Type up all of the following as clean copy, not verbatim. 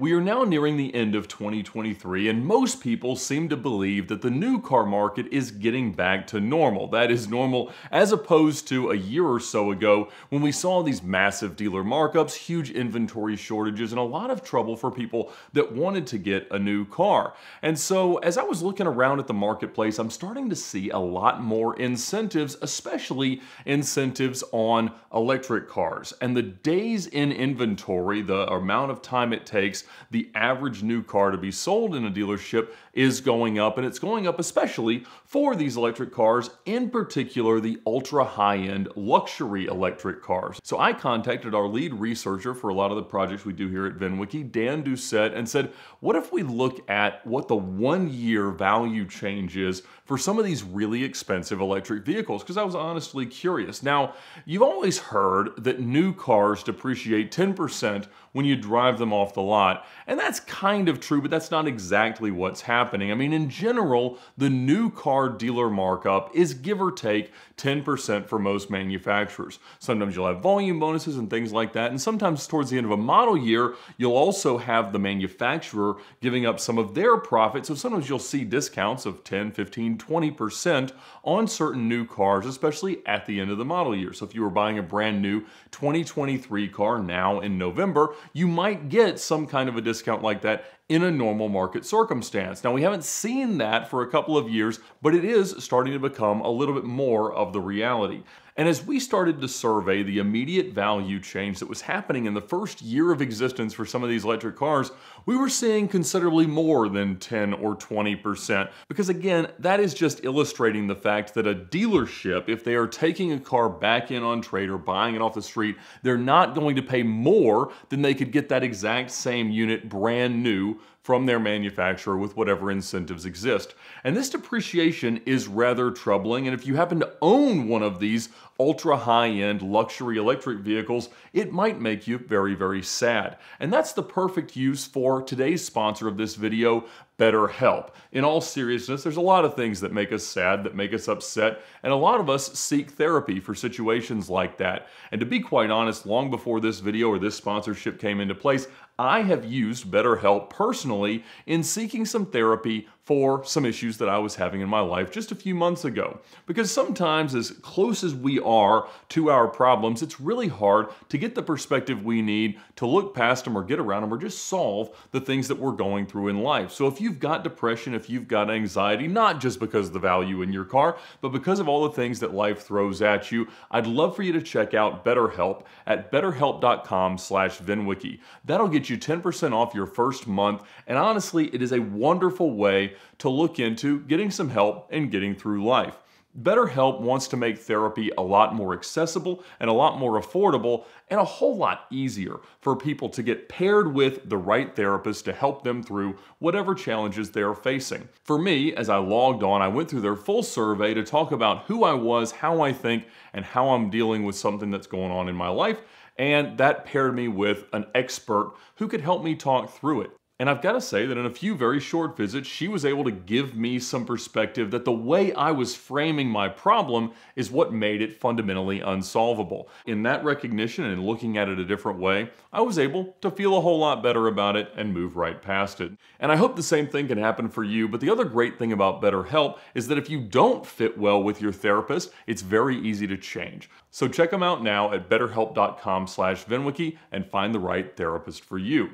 We are now nearing the end of 2023, and most people seem to believe that the new car market is getting back to normal. That is normal as opposed to a year or so ago when we saw these massive dealer markups, huge inventory shortages, and a lot of trouble for people that wanted to get a new car. And so as I was looking around at the marketplace, I'm starting to see a lot more incentives, especially incentives on electric cars. And the days in inventory, the amount of time it takes the average new car to be sold in a dealership is going up, and it's going up especially for these electric cars, in particular the ultra high-end luxury electric cars. So I contacted our lead researcher for a lot of the projects we do here at VINwiki, Dan Doucette, and said, what if we look at what the 1 year value change is for some of these really expensive electric vehicles? Because I was honestly curious. Now, you've always heard that new cars depreciate 10% when you drive them off the lot, and that's kind of true, but that's not exactly what's happening. I mean, in general, the new car dealer markup is give or take 10% for most manufacturers. Sometimes you'll have volume bonuses and things like that, and sometimes towards the end of a model year, you'll also have the manufacturer giving up some of their profit, so sometimes you'll see discounts of 10, 15, 20% on certain new cars, especially at the end of the model year. So if you were buying a brand new 2023 car now in November, you might get some kind of a discount like that in a normal market circumstance. Now, we haven't seen that for a couple of years, but it is starting to become a little bit more of the reality. And as we started to survey the immediate value change that was happening in the first year of existence for some of these electric cars, we were seeing considerably more than 10 or 20%. Because again, that is just illustrating the fact that a dealership, if they are taking a car back in on trade or buying it off the street, they're not going to pay more than they could get that exact same unit brand new from their manufacturer with whatever incentives exist. And this depreciation is rather troubling, and if you happen to own one of these ultra high-end luxury electric vehicles, it might make you very, very sad. And that's the perfect use for today's sponsor of this video, BetterHelp. In all seriousness, there's a lot of things that make us sad, that make us upset, and a lot of us seek therapy for situations like that. And to be quite honest, long before this video or this sponsorship came into place, I have used BetterHelp personally in seeking some therapy for some issues that I was having in my life just a few months ago. Because sometimes, as close as we are to our problems, it's really hard to get the perspective we need to look past them or get around them or just solve the things that we're going through in life. So if you've got depression, if you've got anxiety, not just because of the value in your car, but because of all the things that life throws at you, I'd love for you to check out BetterHelp at betterhelp.com/VINwiki. That'll get you 10% off your first month, and honestly, it is a wonderful way to look into getting some help and getting through life. BetterHelp wants to make therapy a lot more accessible and a lot more affordable and a whole lot easier for people to get paired with the right therapist to help them through whatever challenges they're facing. For me, as I logged on, I went through their full survey to talk about who I was, how I think, and how I'm dealing with something that's going on in my life, and that paired me with an expert who could help me talk through it. And I've got to say that in a few very short visits, she was able to give me some perspective that the way I was framing my problem is what made it fundamentally unsolvable. In that recognition and looking at it a different way, I was able to feel a whole lot better about it and move right past it. And I hope the same thing can happen for you, but the other great thing about BetterHelp is that if you don't fit well with your therapist, it's very easy to change. So check them out now at betterhelp.com/VINwiki and find the right therapist for you.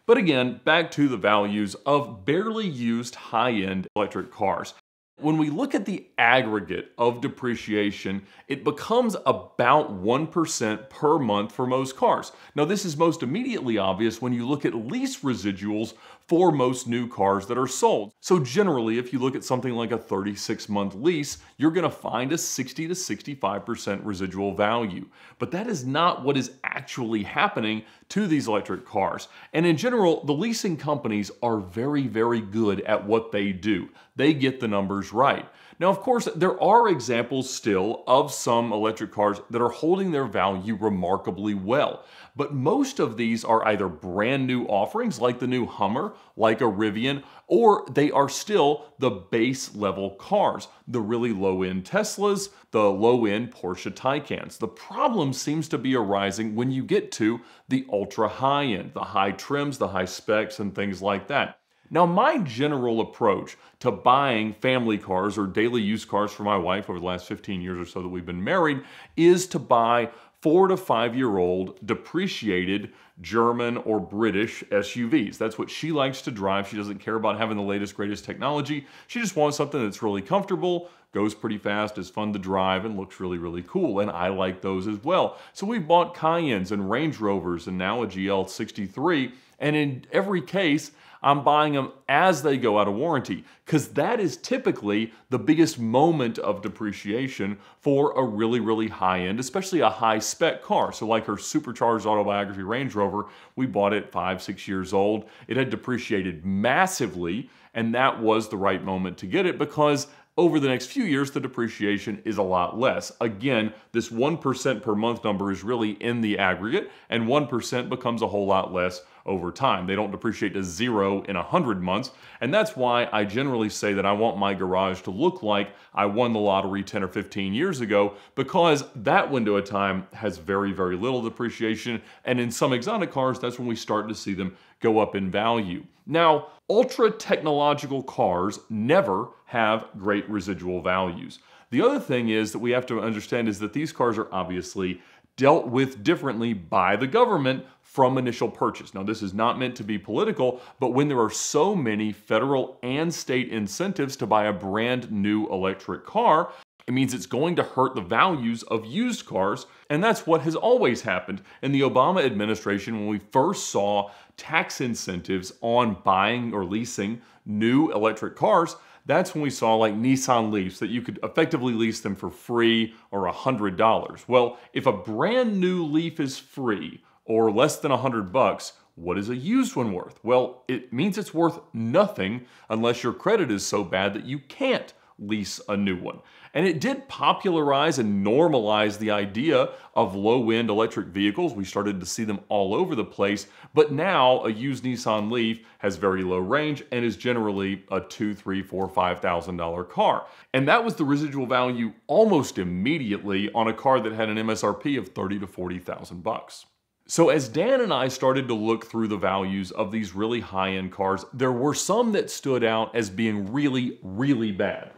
But again, back to the values of barely used high-end electric cars. When we look at the aggregate of depreciation, it becomes about 1% per month for most cars. Now, this is most immediately obvious when you look at lease residuals for most new cars that are sold. So generally, if you look at something like a 36-month lease, you're going to find a 60 to 65% residual value. But that is not what is actually happening to these electric cars. And in general, the leasing companies are very, very good at what they do. They get the numbers right. Now, of course, there are examples still of some electric cars that are holding their value remarkably well. But most of these are either brand new offerings like the new Hummer, like a Rivian, or they are still the base level cars, the really low-end Teslas, the low-end Porsche Taycans. The problem seems to be arising when you get to the ultra high-end, the high trims, the high specs, and things like that. Now, my general approach to buying family cars or daily use cars for my wife over the last 15 years or so that we've been married is to buy 4 to 5 year old depreciated German or British SUVs. That's what she likes to drive. She doesn't care about having the latest, greatest technology. She just wants something that's really comfortable, goes pretty fast, is fun to drive, and looks really, really cool. And I like those as well. So we've bought Cayennes and Range Rovers and now a GL63. And in every case, I'm buying them as they go out of warranty because that is typically the biggest moment of depreciation for a really, really high-end, especially a high-spec car. So like her supercharged autobiography Range Rover, we bought it 5, 6 years old. It had depreciated massively, and that was the right moment to get it because over the next few years, the depreciation is a lot less. Again, this 1% per month number is really in the aggregate, and 1% becomes a whole lot less over time. They don't depreciate to 0 in 100 months, and that's why I generally say that I want my garage to look like I won the lottery 10 or 15 years ago, because that window of time has very, very little depreciation, and in some exotic cars, that's when we start to see them go up in value. Now, ultra-technological cars never have great residual values. The other thing is that we have to understand is that these cars are obviously dealt with differently by the government from initial purchase. Now, this is not meant to be political, but when there are so many federal and state incentives to buy a brand new electric car, it means it's going to hurt the values of used cars, and that's what has always happened. In the Obama administration, when we first saw tax incentives on buying or leasing new electric cars, that's when we saw like Nissan Leafs that you could effectively lease them for free or $100. Well, if a brand new Leaf is free or less than $100, what is a used one worth? Well, it means it's worth nothing unless your credit is so bad that you can't lease a new one. And it did popularize and normalize the idea of low-end electric vehicles. We started to see them all over the place, but now a used Nissan Leaf has very low range and is generally a $2,000, $3,000, $4,000, $5,000 car. And that was the residual value almost immediately on a car that had an MSRP of $30,000 to $40,000. So as Dan and I started to look through the values of these really high-end cars, there were some that stood out as being really, really bad.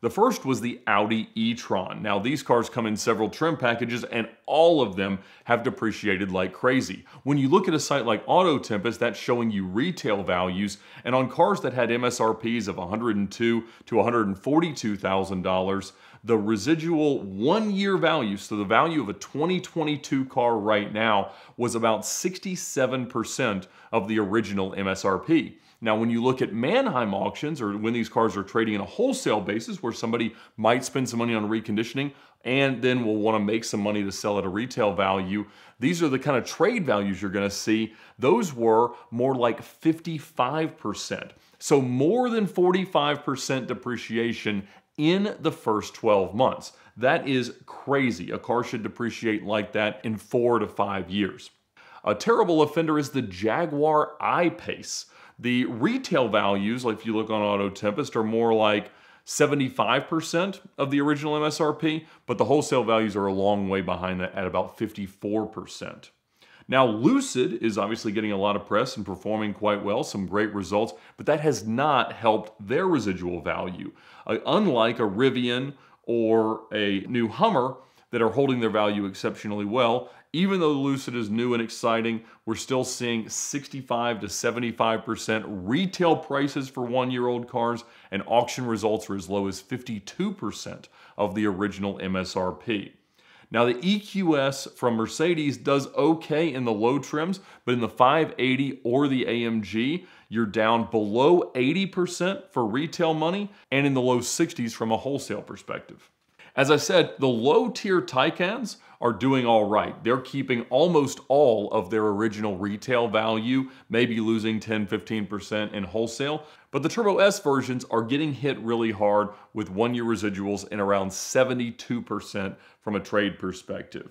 The first was the Audi e-tron. Now, these cars come in several trim packages, and all of them have depreciated like crazy. When you look at a site like Auto Tempest, that's showing you retail values, and on cars that had MSRPs of $102,000 to $142,000, the residual one-year value, so the value of a 2022 car right now, was about 67% of the original MSRP. Now, when you look at Manheim auctions, or when these cars are trading on a wholesale basis where somebody might spend some money on reconditioning and then will want to make some money to sell at a retail value, these are the kind of trade values you're going to see. Those were more like 55%. So more than 45% depreciation in the first 12 months. That is crazy. A car should depreciate like that in 4 to 5 years. A terrible offender is the Jaguar I-Pace. The retail values, like if you look on Auto Tempest, are more like 75% of the original MSRP, but the wholesale values are a long way behind that at about 54%. Now, Lucid is obviously getting a lot of press and performing quite well, some great results, but that has not helped their residual value. Unlike a Rivian or a new Hummer that are holding their value exceptionally well, even though Lucid is new and exciting, we're still seeing 65 to 75% retail prices for one-year-old cars, and auction results are as low as 52% of the original MSRP. Now, the EQS from Mercedes does okay in the low trims, but in the 580 or the AMG, you're down below 80% for retail money and in the low 60s from a wholesale perspective. As I said, the low-tier Taycans are doing all right. They're keeping almost all of their original retail value, maybe losing 10-15% in wholesale. But the Turbo S versions are getting hit really hard with one-year residuals in around 72% from a trade perspective.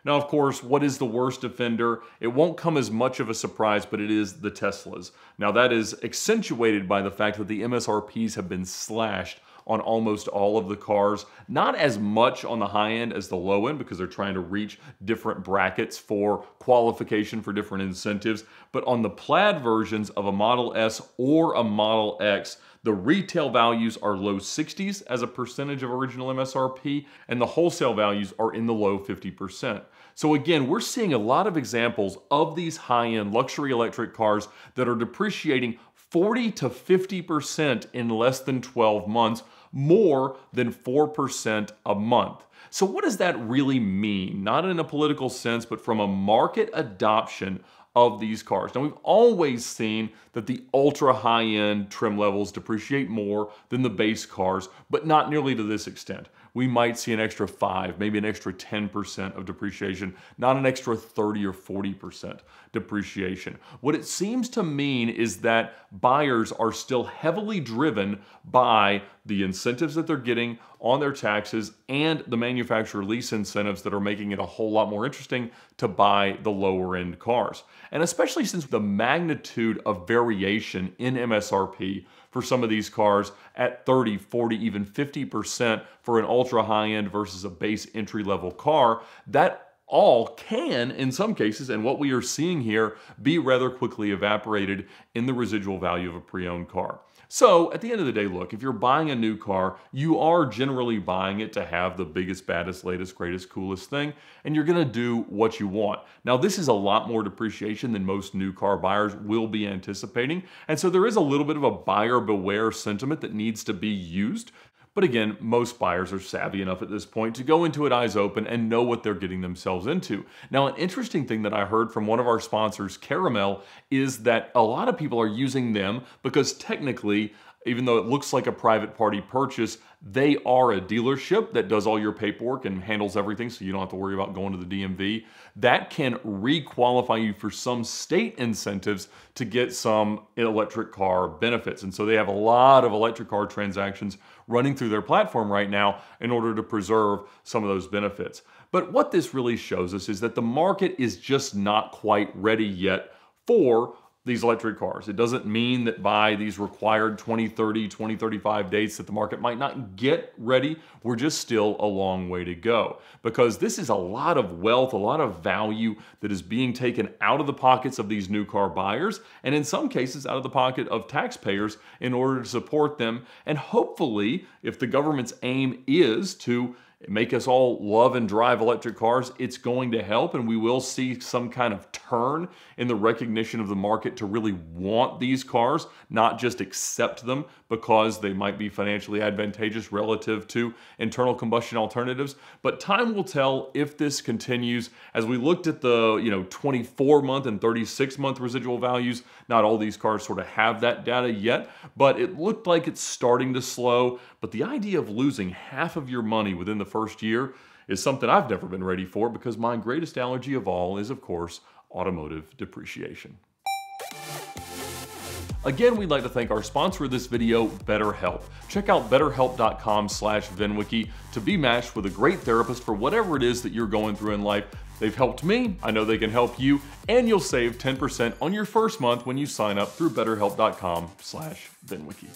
Now, of course, what is the worst offender? It won't come as much of a surprise, but it is the Teslas. Now, that is accentuated by the fact that the MSRPs have been slashed on almost all of the cars. Not as much on the high end as the low end because they're trying to reach different brackets for qualification for different incentives. But on the plaid versions of a Model S or a Model X, the retail values are low 60s as a percentage of original MSRP, and the wholesale values are in the low 50%. So again, we're seeing a lot of examples of these high-end luxury electric cars that are depreciating 40 to 50% in less than 12 months, more than 4% a month. So what does that really mean? Not in a political sense, but from a market adoption of these cars. Now, we've always seen that the ultra high-end trim levels depreciate more than the base cars, but not nearly to this extent. We might see an extra 5, maybe an extra 10% of depreciation, not an extra 30 or 40% depreciation. What it seems to mean is that buyers are still heavily driven by the incentives that they're getting on their taxes and the manufacturer lease incentives that are making it a whole lot more interesting to buy the lower end cars. And especially since the magnitude of variation in MSRP for some of these cars at 30, 40, even 50% for an ultra high end versus a base entry level car, that all can, in some cases, and what we are seeing here, be rather quickly evaporated in the residual value of a pre-owned car. So at the end of the day, look, if you're buying a new car, you are generally buying it to have the biggest, baddest, latest, greatest, coolest thing, and you're gonna do what you want. Now, this is a lot more depreciation than most new car buyers will be anticipating, and so there is a little bit of a buyer beware sentiment that needs to be used. But again, most buyers are savvy enough at this point to go into it eyes open and know what they're getting themselves into. Now, an interesting thing that I heard from one of our sponsors, Caramel, is that a lot of people are using them because technically, even though it looks like a private party purchase, they are a dealership that does all your paperwork and handles everything, so you don't have to worry about going to the DMV. That can re-qualify you for some state incentives to get some electric car benefits. And so they have a lot of electric car transactions running through their platform right now in order to preserve some of those benefits. But what this really shows us is that the market is just not quite ready yet for these electric cars. It doesn't mean that by these required 2030, 2035 dates that the market might not get ready. We're just still a long way to go because this is a lot of wealth, a lot of value that is being taken out of the pockets of these new car buyers and in some cases out of the pocket of taxpayers in order to support them. And hopefully, if the government's aim is to make us all love and drive electric cars, it's going to help, and we will see some kind of turn in the recognition of the market to really want these cars, not just accept them because they might be financially advantageous relative to internal combustion alternatives. But time will tell if this continues. As we looked at the 24-month and 36-month residual values, not all these cars sort of have that data yet, but it looked like it's starting to slow. But the idea of losing half of your money within the first year is something I've never been ready for because my greatest allergy of all is, of course, automotive depreciation. Again, we'd like to thank our sponsor of this video, BetterHelp. Check out betterhelp.com/VINwiki to be matched with a great therapist for whatever it is that you're going through in life. They've helped me, I know they can help you, and you'll save 10% on your first month when you sign up through betterhelp.com/VINwiki.